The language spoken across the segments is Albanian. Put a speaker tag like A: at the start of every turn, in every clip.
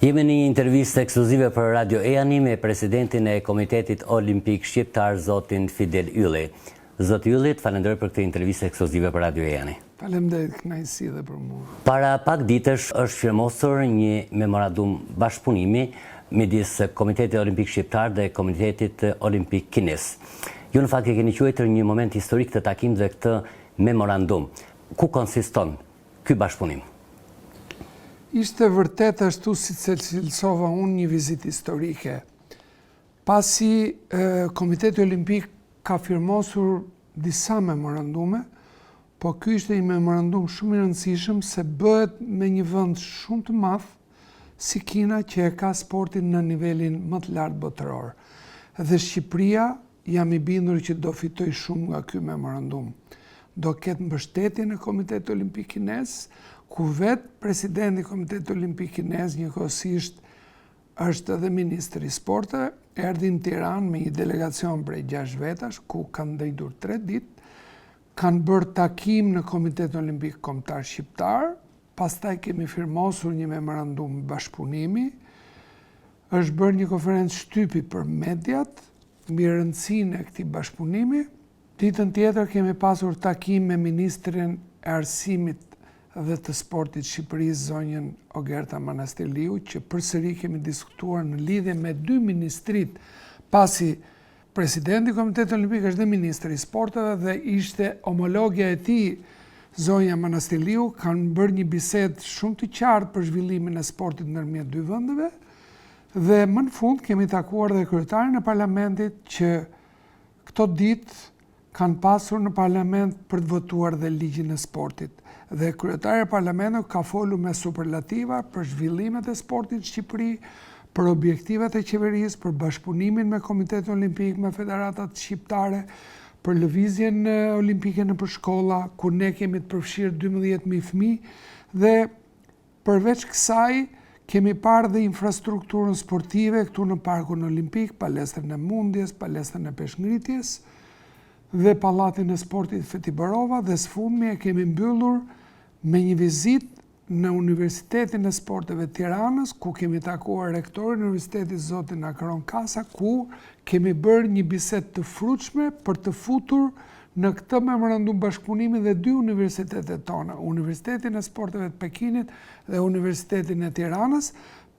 A: Jemi në një intervistë ekskluzive për Radio EANI me presidentin e Komitetit Olimpik Shqiptar, zotin Fidel Ylli. Zot Ylli, të falenderoj për këtë intervistë ekskluzive për Radio EANI.
B: Faleminderit, kënaqësi dhe për mua.
A: Para pak ditësh është firmosur një memorandum bashkëpunimi midis Komitetit Olimpik Shqiptar dhe Komitetit Olimpik Kines. Ju në fakt e keni quajtur një moment historik të takim dhe këtë memorandum. Ku konsiston ky bashkëpunim?
B: Ishte vërtet ashtu si cilësova unë një vizitë historike. Pasi Komiteti Olimpik ka firmosur disa memorandume, po ky ishte një memorandum shumë i rëndësishëm se bëhet me një vend shumë të madh si Kina që e ka sportin në nivelin më të lartë botëror. Dhe Shqipëria jam i bindur që do fitoj shumë nga ky memorandum. Do ketë mbështetjen e Komitetit Olimpik Kines, ku vetë presidenti i Komitetit Olimpik Kines njëkohësisht është edhe ministri i sporteve, erdhi në Tiranë me një delegacion prej 6 vetash, ku kanë ndëjtur 3 ditë, kanë bërë takim në Komitetin Olimpik Kombëtar Shqiptar, pastaj kemi firmosur një memorandum bashkëpunimi, është bërë një konferencë shtypi për mediat, mbi rëndësinë e këtij bashkëpunimi. Ditën tjetër kemi pasur takim me ministrin e arsimit dhe të sportit Shqipërisë, zonjën Ogerta Manastirliu, që përsëri kemi diskutuar në lidhje me 2 ministrit, pasi presidenti i Komitetit Olimpik është dhe ministri i sporteve dhe ishte homologja e tij, zonja Manastirliu, kanë bërë një bisedë shumë të qartë për zhvillimin e sportit ndërmjet 2 vendeve, dhe më në fund kemi takuar dhe kryetarin e parlamentit që këto ditë kanë pasur në parlament për të votuar dhe ligjin e sportit. Dhe kryetari i parlamentit ka folur me superlativa për zhvillimet e sportit në Shqipëri, për objektivat e qeverisë, për bashkëpunimin me Komitetin Olimpik, me federatat shqiptare, për lëvizjen olimpike nëpër shkolla, ku ne kemi të përfshirë 12.000 fëmijë dhe përveç kësaj kemi parë dhe infrastrukturën sportive këtu në Parkun Olimpik, palestrën e mundjes, palestrën e peshngritjes dhe pallatin e sportit Feti Barova, dhe sfundmi e kemi mbyllur me një vizitë në Universitetin e Sporteve të Tiranës, ku kemi takuar rektorin e Universitetit zotin Akron Kasa, ku kemi bërë një bisedë të frutshme për të futur në këtë memorandum bashkëpunimi dhe 2 universitetet tona, Universitetin e Sporteve të Pekinit dhe Universitetin e Tiranës,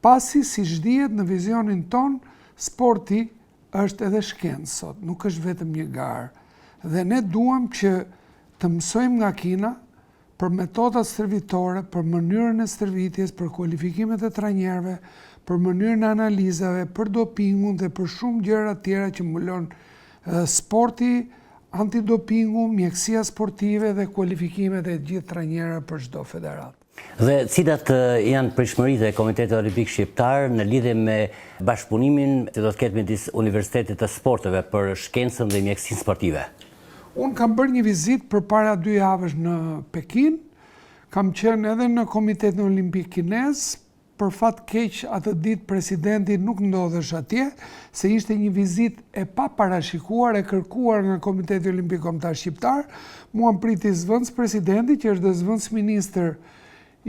B: pasi siç dihet në vizionin ton, sporti është edhe shkencë sot, nuk është vetëm një garë. Dhe ne duam që të mësojmë nga Kina për metodat stërvitore, për mënyrën e stërvitjes, për kualifikimet e trajnerëve, për mënyrën e analizave, për dopingun dhe për shumë gjëra tjera që mbulon sporti, antidopingu, mjekësia sportive dhe kualifikimet e gjithë trajnerëve për çdo federatë.
A: Dhe cilat janë pritshmëritë e Komitetit Olimpik Shqiptar në lidhje me bashkëpunimin që do të ketë midis Universitetit të Sporteve për shkencën dhe mjekësinë sportive?
B: Unë kam bërë një vizitë përpara 2 javësh në Pekin, kam qenë edhe në Komitetin Olimpik Kines, për fat keq atë ditë presidenti nuk ndodhesh atje, se ishte një vizitë e paparashikuar, e kërkuar nga Komiteti Olimpik Kombëtar Shqiptar. Mua më priti zvendës presidenti, që është dhe zvendës ministër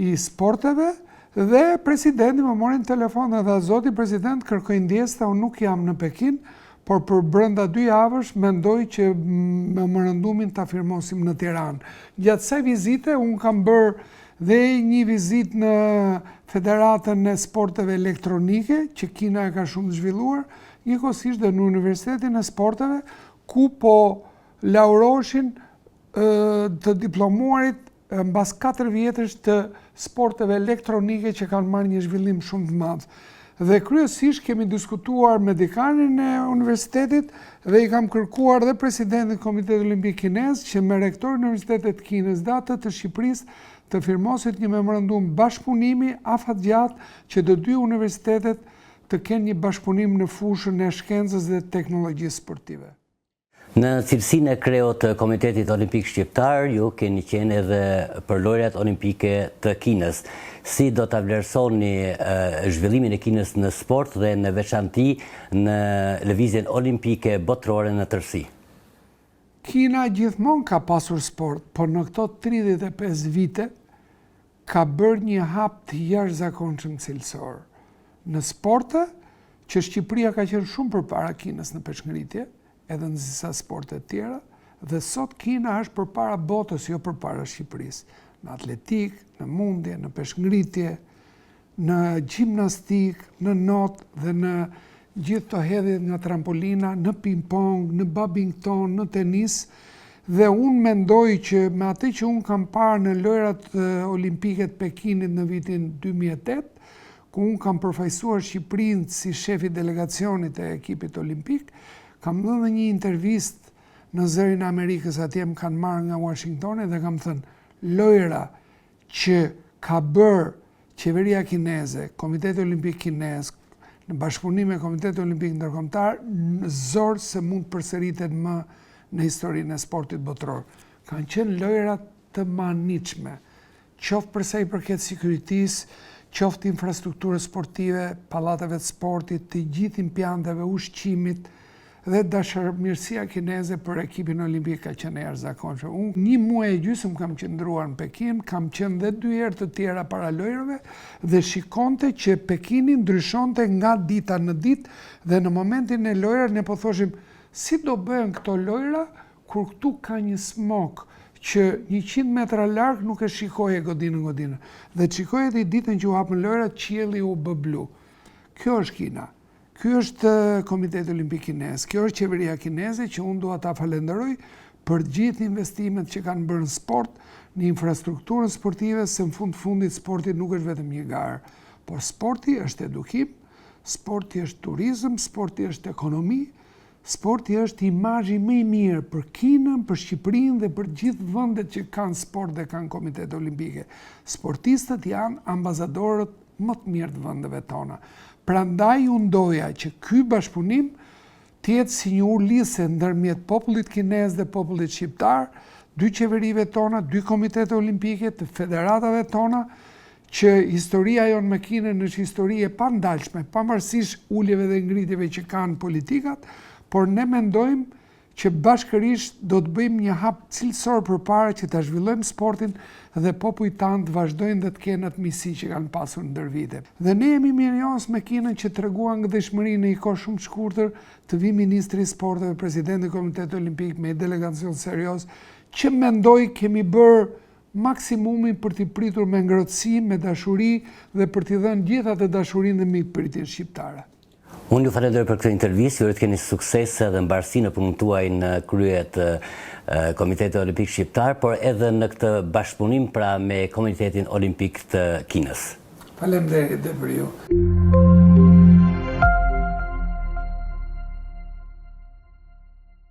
B: i sporteve, dhe presidenti më mori në telefon dhe tha: "Zoti president, kërkoj ndjesë, unë nuk jam në Pekin, por për brenda 2 javësh mendoj që memorandumin ta firmosim në Tiranë." Gjatë kësaj vizite unë kam bërë dhe një vizitë në Federatën e Sporteve Elektronike, që Kina e ka shumë zhvilluar, njëkohësisht dhe në Universitetin e Sporteve, ku po lauroshin të diplomuarit mbas 4 vjetësh të sporteve elektronike që kanë marrë një zhvillim shumë të madh. Dhe kryesisht kemi diskutuar me dekanin e universitetit dhe i kam kërkuar dhe presidentit Komitetit Olimpik Kines që me rektorin e Universitetit Kines dhe atë të Shqipërisë të firmosit një memorandum bashkëpunimi afatgjatë që të 2 universitetet të kenë një bashkëpunim në fushën e shkencës dhe teknologjisë sportive.
A: Në cilësinë e kreut të Komitetit Olimpik Shqiptar, ju keni qenë edhe përlojrat olimpike të Kinës. Si do ta vlerësoni zhvillimin e Kinës në sport dhe në veçanti në lëvizjen olimpike botërore në tërësi?
B: Kina gjithmonë ka pasur sport, por në këto 35 vite ka bërë një hap të jashtëzakonshëm cilësor. në sporte, që Shqipëria ka qenë shumë përpara Kinës në peshngritje, edhe në disa sporte të tjera, dhe sot Kina është përpara botës, jo përpara Shqipërisë. Në atletik, në mundje, në peshngritje, në gjimnastik, në not dhe në gjithë të hedhjet nga trampolina, në ping-pong, në badminton, në tenis, dhe unë mendoj që me atë që unë kam parë në lojrat olimpike të Pekinit në vitin 2008, ku unë kam përfaqësuar Shqipërinë si shefi delegacionit e ekipit olimpik, kam dhënë një intervistë në Zërin e Amerikës, atje më kanë marrë nga Washingtoni dhe kam thënë, lojra që ka bërë qeveria kineze, Komiteti Olimpik Kinez, në bashkëpunim me Komitetin Olimpik Ndërkombëtar, në zorë se mund përsëritet më në historinë e sportit botror. Kanë qenë lojra të manitshme, qoftë për sa i përket securitisë, qoftë infrastrukturës sportive, pallateve të sportit, të gjithë impianteve, ushqimit dhe dashërmirësia kineze për ekipin olimpik ka qenë e jashtëzakonshme. Unë 1 muaj e gjysmë kam qëndruar në Pekin, kam qenë dhe 2 herë të tjera para lojrave dhe shikonte që Pekini ndryshonte nga dita në ditë dhe në momentin e lojrave ne po thoshim si do bëhen këto lojra kur këtu ka një smog që 100 metra larg nuk e shikoje godinën. Dhe shikoje dhe i ditën që u hapën lojrat, qielli u bë blu. Kjo është Kina. Ky është Komiteti Olimpik Kinez, kjo është qeveria kineze që unë dua ta falenderoj për gjithë investimet që kanë bërë në sport, në infrastrukturën sportive, se në fundit sporti nuk është vetëm një garë, por sporti është edukim, sporti është turizëm, sporti është ekonomi, sporti është imazhi më i mirë për Kinën, për Shqipërinë dhe për gjithë vendet që kanë sport dhe kanë komitete olimpike. Sportistët janë ambasadorët më të mirë të vendeve tona. Prandaj unë doja që ky bashkëpunim të jetë si një urlisje ndërmjet popullit kinez dhe popullit shqiptar, 2 qeverive tona, 2 komitete olimpike, të federatave tona, që historia jonë me Kinën është histori e pandalshme, pavarësisht uljeve dhe ngritjeve që kanë politikat, por ne mendojmë që bashkërisht do të bëjmë një hap cilësor përpara që ta zhvillojmë sportin dhe popujt tanë të vazhdojnë dhe të kenë atë misi që kanë pasur ndër vite. Dhe ne jemi mirënjohës me Kinën që treguan ngdheshmëri në një kohë shumë të shkurtër të vi ministri i sporteve, presidenti i Komitetit Olimpik me delegacion serioz, që mendoj kemi bërë maksimumin për t'i pritur me ngrohtësi, me dashuri dhe për t'i dhënë gjithë atë dashurinë dhe mikpritjen shqiptare.
A: Unë ju falenderoj për këtë intervistë, ju të keni suksese dhe mbarësi në punën tuaj në krye të Komitetit Olimpik Shqiptar, por edhe në këtë bashkëpunim pra me Komitetin Olimpik të Kinës.
B: Faleminderit dhe për ju.